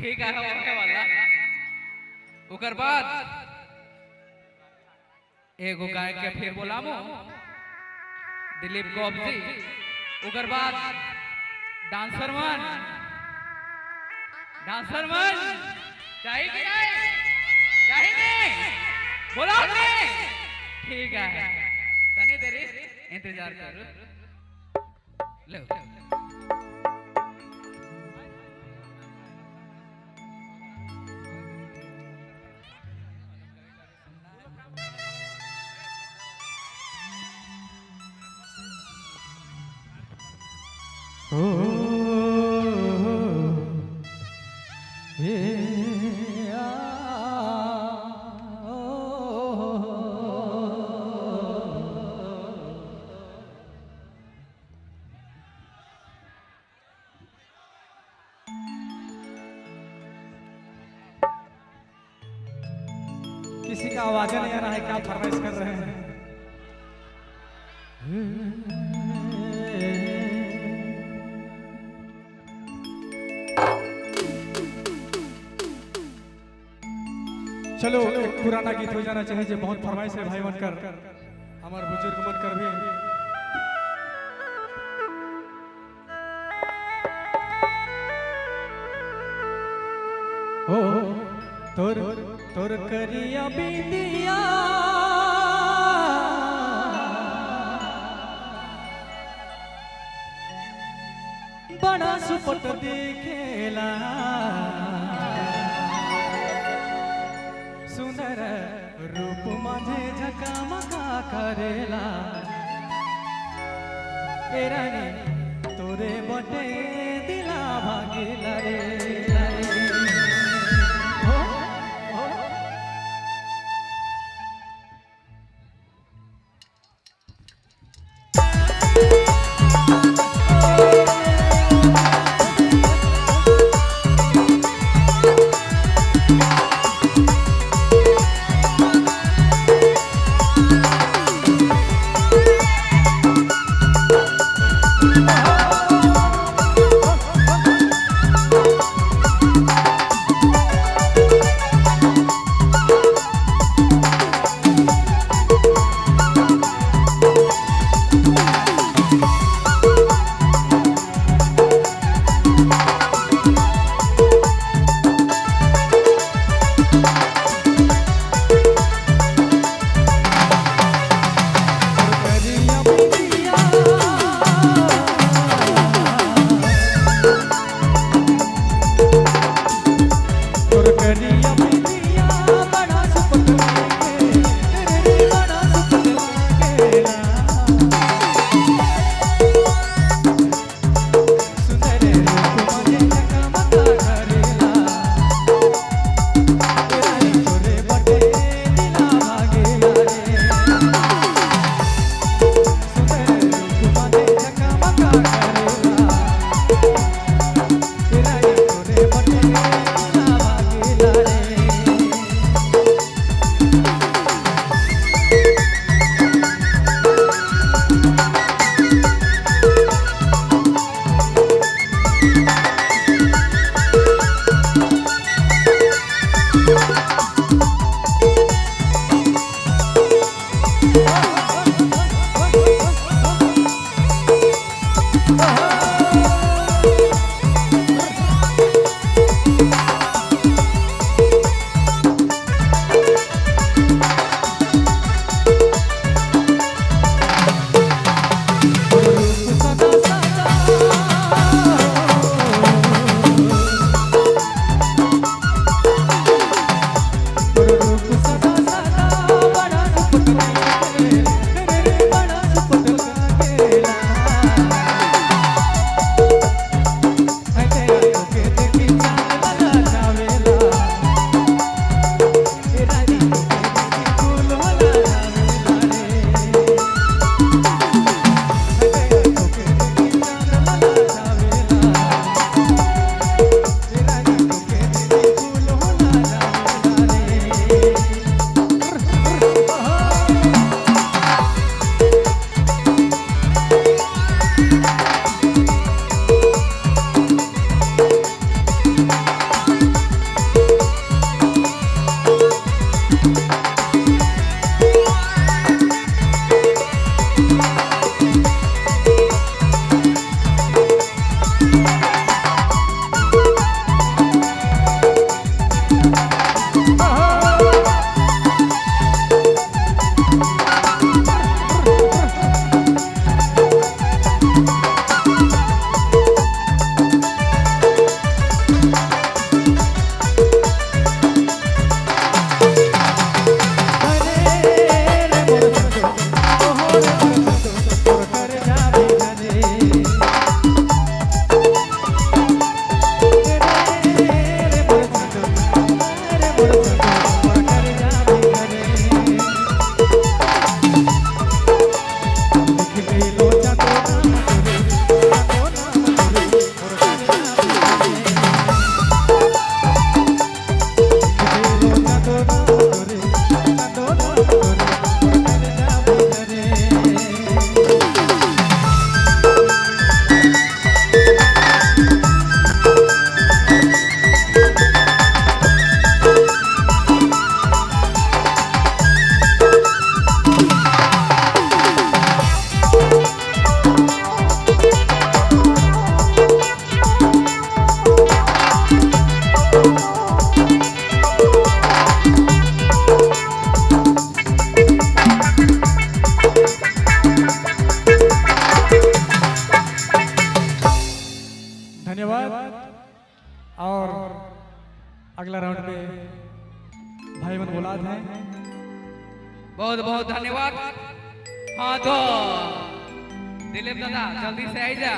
ठीक है ओके वाला ओकर बाद एगो गायक के फिर बोलामो दिलीप गोप जी ओकर बाद डांसर मन चाहिए कि नहीं बोलाओ नहीं ठीक है तनी देरी इंतजार करो लो किसी का आवाज नहीं आ रहा है, क्या फरमाइश कर रहे हैं? चलो एक पुराना गीत हो जाना चाहिए जो बहुत फरमाइश है भाई बनकर हमारे बुजुर्ग बनकर भी हो तोर तोर करिया बिंदिया बड़ा सुपट दिखेला सुंदर रूप माझे झकामका करेला ए रानी तोरे बटे दिला भागेला रे धन्यवाद। और अगला राउंड में भाई मन औलाद हैं। बहुत बहुत धन्यवाद। हाँ तो दिलीप दादा जल्दी से आई जा।